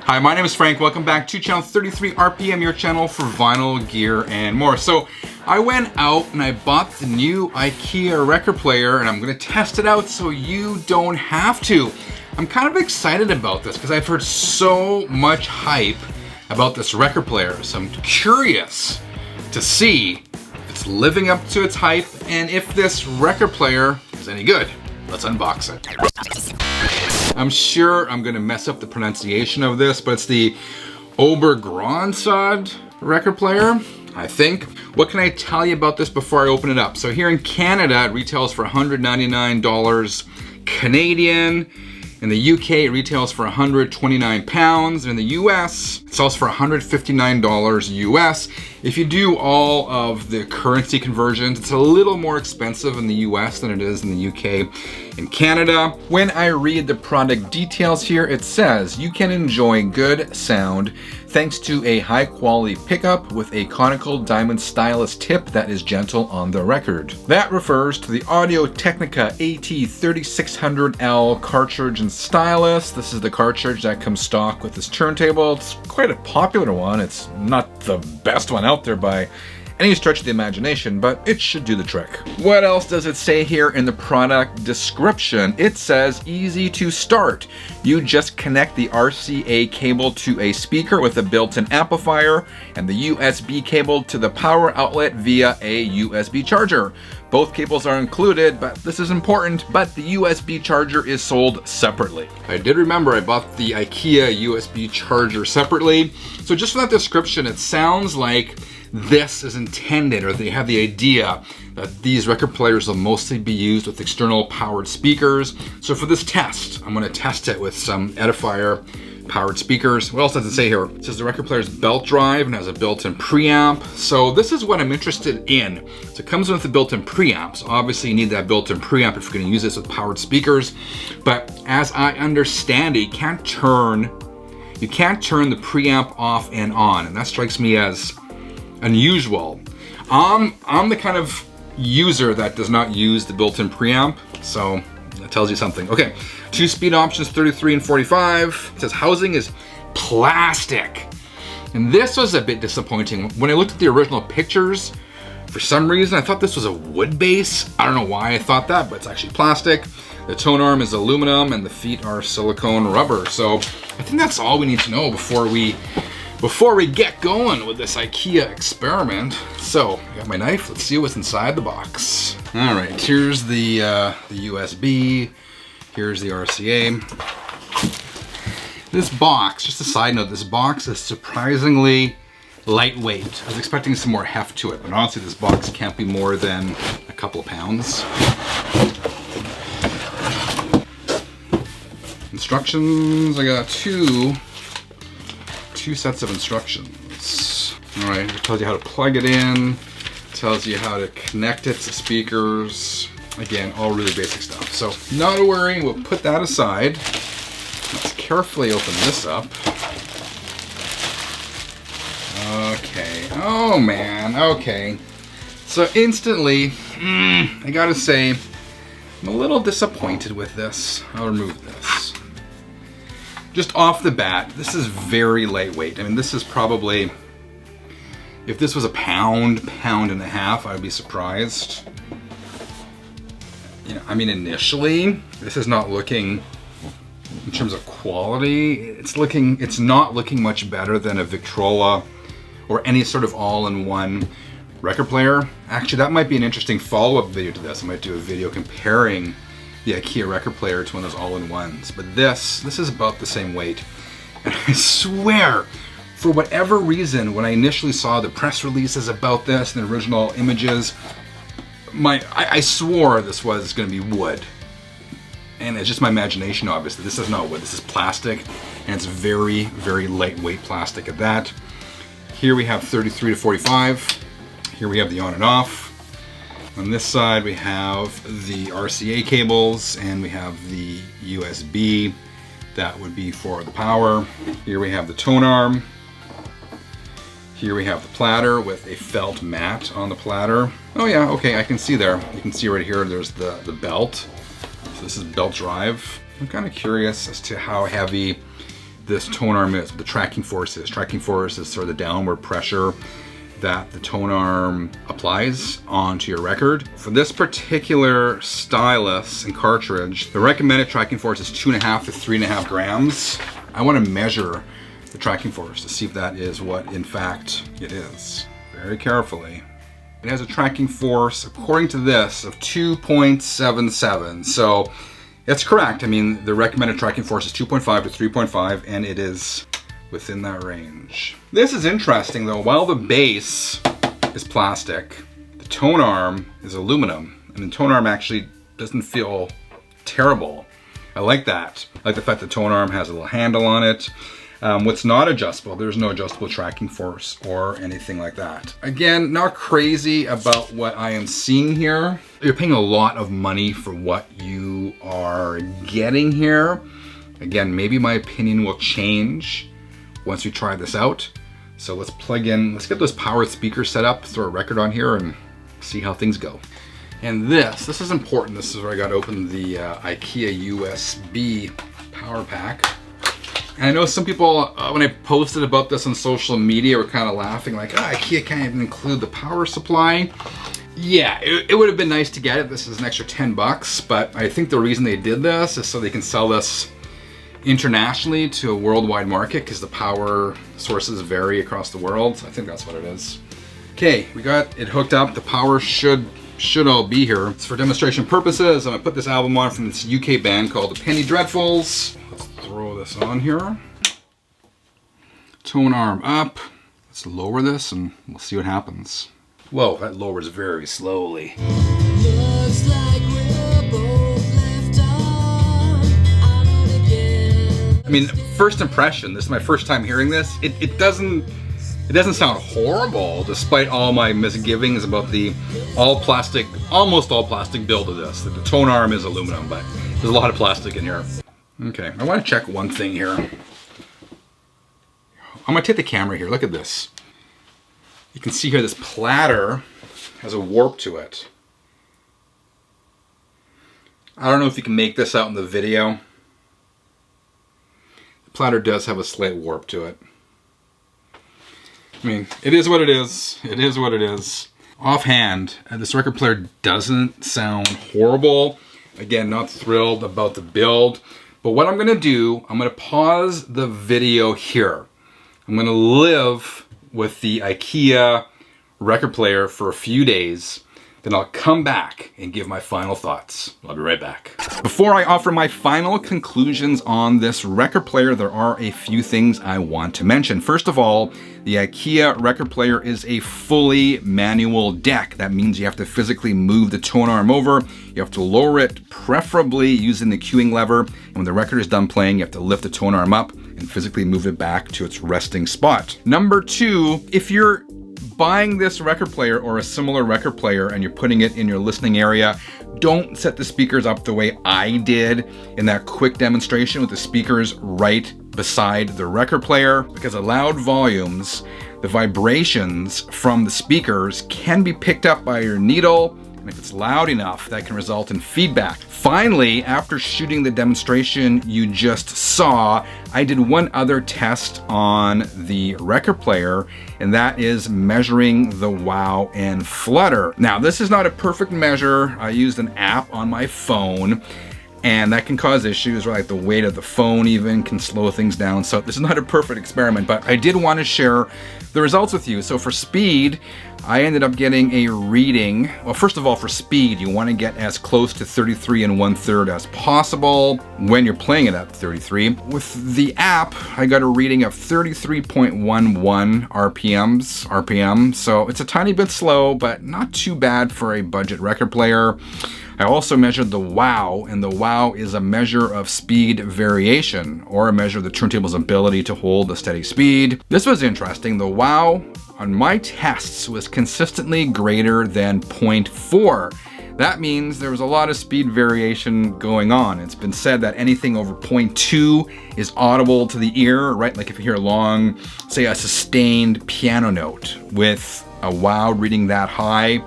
Hi, my name is Frank. Welcome back to channel 33 RPM, your channel for vinyl gear and more. So I went out and I bought the new IKEA record player and I'm gonna test it out so you don't have to. I'm kind of excited about this because I've heard so much hype about this record player. So I'm curious to see if it's living up to its hype and if this record player is any good. Let's unbox it. I'm sure I'm gonna mess up the pronunciation of this, but it's the OBEGRÄNSAD record player, I think. What can I tell you about this before I open it up? So here in Canada, it retails for $199 Canadian. In the UK, it retails for 129 pounds. In the US, it sells for $159 US. If you do all of the currency conversions, it's a little more expensive in the US than it is in the UK and Canada. When I read the product details here, it says you can enjoy good sound thanks to a high quality pickup with a conical diamond stylus tip that is gentle on the record. That refers to the Audio-Technica AT3600L cartridge and stylus. This is the cartridge that comes stock with this turntable. It's quite a popular one. It's not the best one out there by any stretch of the imagination, but it should do the trick. What else does it say here in the product description? It says easy to start. You just connect the RCA cable to a speaker with a built-in amplifier and the USB cable to the power outlet via a USB charger. Both cables are included, but this is important, but the USB charger is sold separately. I did remember I bought the IKEA USB charger separately. So just from that description, it sounds like this is intended, or they have the idea that these record players will mostly be used with external powered speakers. So for this test, I'm gonna test it with some Edifier powered speakers. What else does it say here? It says the record player's belt drive and has a built-in preamp. So this is what I'm interested in. So it comes with a built-in preamp. So obviously you need that built-in preamp if you're gonna use this with powered speakers. But as I understand it, you can't turn the preamp off and on. And that strikes me as unusual. I'm the kind of user that does not use the built-in preamp, so that tells you something. Okay, 2 speed options, 33 and 45. It says housing is plastic. And this was a bit disappointing. When I looked at the original pictures, for some reason I thought this was a wood base. I don't know why I thought that, but it's actually plastic. The tone arm is aluminum and the feet are silicone rubber. So I think that's all we need to know before we get going with this IKEA experiment. So, I got my knife, let's see what's inside the box. All right, here's the USB, here's the RCA. This box, just a side note, this box is surprisingly lightweight. I was expecting some more heft to it, but honestly this box can't be more than a couple of pounds. Instructions, I got two sets of instructions. All right, it tells you how to plug it in, tells you how to connect it to speakers. Again, all really basic stuff. So not to worry, we'll put that aside. Let's carefully open this up. Okay, oh man, okay. So instantly, I gotta say, I'm a little disappointed with this. I'll remove this. Just off the bat, this is very lightweight. I mean, this is probably, if this was a pound and a half, I'd be surprised. You know, I mean, initially, this is not looking, in terms of quality, it's not looking much better than a Victrola or any sort of all-in-one record player. Actually, that might be an interesting follow-up video to this. I might do a video comparing the IKEA record player to one of those all-in-ones. But this is about the same weight. And I swear, for whatever reason, when I initially saw the press releases about this and the original images, I swore this was gonna be wood. And it's just my imagination, obviously. This is not wood, this is plastic, and it's very, very lightweight plastic at that. Here we have 33 to 45. Here we have the on and off. On this side we have the RCA cables and we have the USB. That would be for the power. Here we have the tone arm. Here we have the platter with a felt mat on the platter. Oh yeah, okay, I can see there. You can see right here there's the belt. So this is belt drive. I'm kind of curious as to how heavy this tone arm is, what the tracking force is. Tracking force is sort of the downward pressure that the tone arm applies onto your record. For this particular stylus and cartridge, the recommended tracking force is 2.5 to 3.5 grams. I want to measure the tracking force to see if that is what in fact it is. Very carefully. It has a tracking force, according to this, of 2.77. So it's correct. I mean, the recommended tracking force is 2.5 to 3.5, and it is within that range. This is interesting though. While the base is plastic, the tone arm is aluminum, and the tone arm actually doesn't feel terrible. I like that. I like the fact the tone arm has a little handle on it. What's not adjustable, there's no adjustable tracking force or anything like that. Again, not crazy about what I am seeing here. You're paying a lot of money for what you are getting here. Again, maybe my opinion will change once we try this out. So let's plug in, let's get those powered speakers set up, throw a record on here and see how things go. And this is important. This is where I got to open the IKEA USB power pack. And I know some people, when I posted about this on social media, were kind of laughing like, oh, IKEA can't even include the power supply. Yeah, it would have been nice to get it. This is an extra 10 bucks, but I think the reason they did this is so they can sell this internationally to a worldwide market, because the power sources vary across the world. I think that's what it is. Okay, we got it hooked up. The power should all be here. It's for demonstration purposes. I'm gonna put this album on from this UK band called the Penny Dreadfuls. Let's throw this on here. Tone arm up. Let's lower this and we'll see what happens. Whoa, that lowers very slowly. Looks like we're both left on it again. I mean, first impression, this is my first time hearing this. It doesn't sound horrible, despite all my misgivings about the almost all plastic build of this. The tone arm is aluminum, but there's a lot of plastic in here. Okay, I want to check one thing here. I'm gonna take the camera here, look at this. You can see here this platter has a warp to it. I don't know if you can make this out in the video. The platter does have a slight warp to it. I mean, it is what it is. It is what it is. Offhand, this record player doesn't sound horrible. Again, not thrilled about the build. But what I'm gonna do, I'm gonna pause the video here. I'm gonna live with the IKEA record player for a few days. Then I'll come back and give my final thoughts. I'll be right back. Before I offer my final conclusions on this record player, there are a few things I want to mention. First of all, the IKEA record player is a fully manual deck. That means you have to physically move the tone arm over. You have to lower it, preferably using the cueing lever. And when the record is done playing, you have to lift the tone arm up and physically move it back to its resting spot. Number two, if you're buying this record player or a similar record player and you're putting it in your listening area, don't set the speakers up the way I did in that quick demonstration with the speakers right beside the record player, because at loud volumes, the vibrations from the speakers can be picked up by your needle, and if it's loud enough, that can result in feedback. Finally, after shooting the demonstration you just saw, I did one other test on the record player, and that is measuring the wow and flutter. Now, this is not a perfect measure. I used an app on my phone, and that can cause issues, right? Like the weight of the phone even can slow things down. So this is not a perfect experiment, but I did want to share the results with you. So for speed, I ended up getting a reading. Well, first of all, for speed, you want to get as close to 33 1/3 as possible when you're playing it at 33. With the app, I got a reading of 33.11 RPM. So it's a tiny bit slow, but not too bad for a budget record player. I also measured the wow, and the wow is a measure of speed variation, or a measure of the turntable's ability to hold a steady speed. This was interesting. The wow on my tests was consistently greater than 0.4. That means there was a lot of speed variation going on. It's been said that anything over 0.2 is audible to the ear, right? Like if you hear a long, say a sustained piano note with a wow reading that high,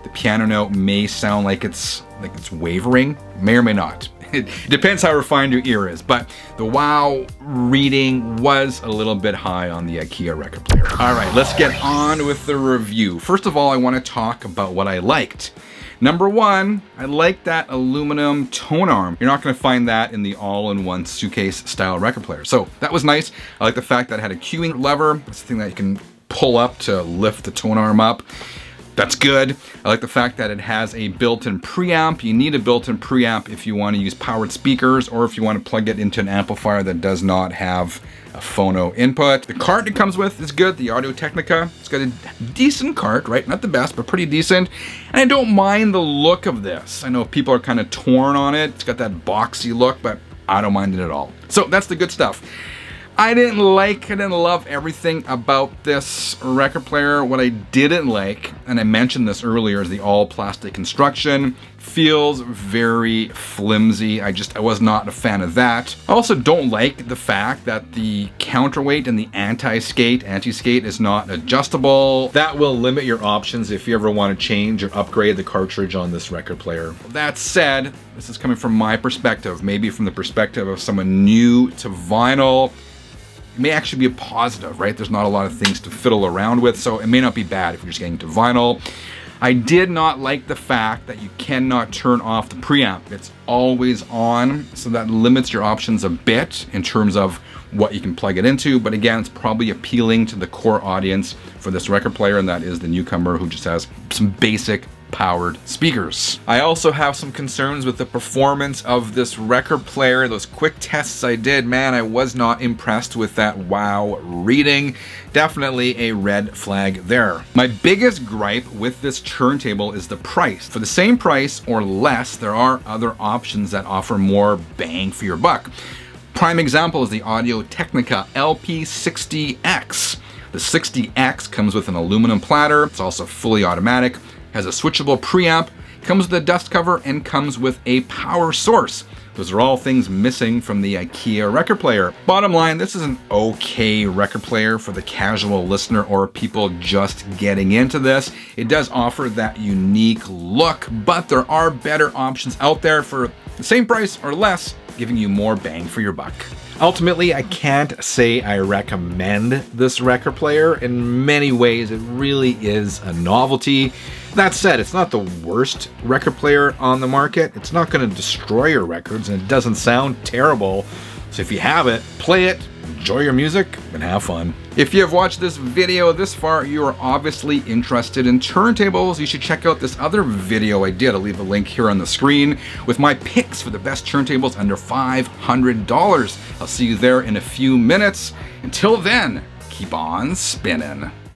the piano note may sound like it's wavering, may or may not. It depends how refined your ear is, but the wow reading was a little bit high on the IKEA record player. All right, let's get on with the review. First of all, I want to talk about what I liked. Number one, I like that aluminum tone arm. You're not gonna find that in the all-in-one suitcase style record player. So that was nice. I like the fact that it had a cueing lever. That's the thing that you can pull up to lift the tone arm up. That's good. I like the fact that it has a built-in preamp. You need a built-in preamp if you want to use powered speakers or if you want to plug it into an amplifier that does not have a phono input. The cart it comes with is good, the Audio Technica. It's got a decent cart, right? Not the best, but pretty decent. And I don't mind the look of this. I know people are kind of torn on it. It's got that boxy look, but I don't mind it at all. So that's the good stuff. I didn't love everything about this record player. What I didn't like, and I mentioned this earlier, is the all plastic construction. Feels very flimsy. I was not a fan of that. I also don't like the fact that the counterweight and the anti-skate is not adjustable. That will limit your options if you ever want to change or upgrade the cartridge on this record player. That said, this is coming from my perspective, maybe from the perspective of someone new to vinyl. It may actually be a positive, right? There's not a lot of things to fiddle around with, so it may not be bad if you're just getting to vinyl. I did not like the fact that you cannot turn off the preamp. It's always on, so that limits your options a bit in terms of what you can plug it into. But again, it's probably appealing to the core audience for this record player, and that is the newcomer who just has some basic powered speakers. I also have some concerns with the performance of this record player. Those quick tests I did, man, I was not impressed with that wow reading. Definitely a red flag there. My biggest gripe with this turntable is the price. For the same price or less, there are other options that offer more bang for your buck. Prime example is the Audio Technica LP60X. The 60X comes with an aluminum platter. It's also fully automatic, has a switchable preamp, comes with a dust cover, and comes with a power source. Those are all things missing from the IKEA record player. Bottom line, this is an okay record player for the casual listener or people just getting into this. It does offer that unique look, but there are better options out there for the same price or less, giving you more bang for your buck. Ultimately, I can't say I recommend this record player. In many ways, it really is a novelty. That said, it's not the worst record player on the market. It's not going to destroy your records, and it doesn't sound terrible. So if you have it, play it, enjoy your music, and have fun. If you have watched this video this far, you are obviously interested in turntables. You should check out this other video I did. I'll leave a link here on the screen with my picks for the best turntables under $500. I'll see you there in a few minutes. Until then, keep on spinning.